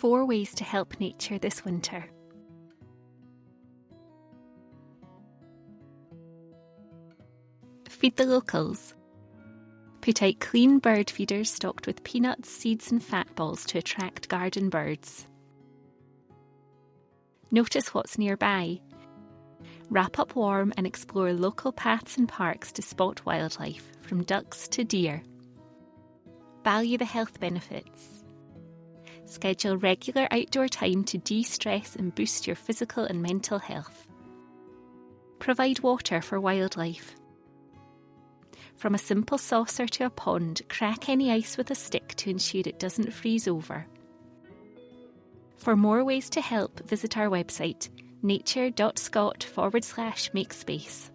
4 ways to help nature this winter. Feed the locals. Put out clean bird feeders stocked with peanuts, seeds and fat balls to attract garden birds. Notice what's nearby. Wrap up warm and explore local paths and parks to spot wildlife, from ducks to deer. Value the health benefits. Schedule regular outdoor time to de-stress and boost your physical and mental health. Provide water for wildlife. From a simple saucer to a pond, crack any ice with a stick to ensure it doesn't freeze over. For more ways to help, visit our website, nature.scot/makespace.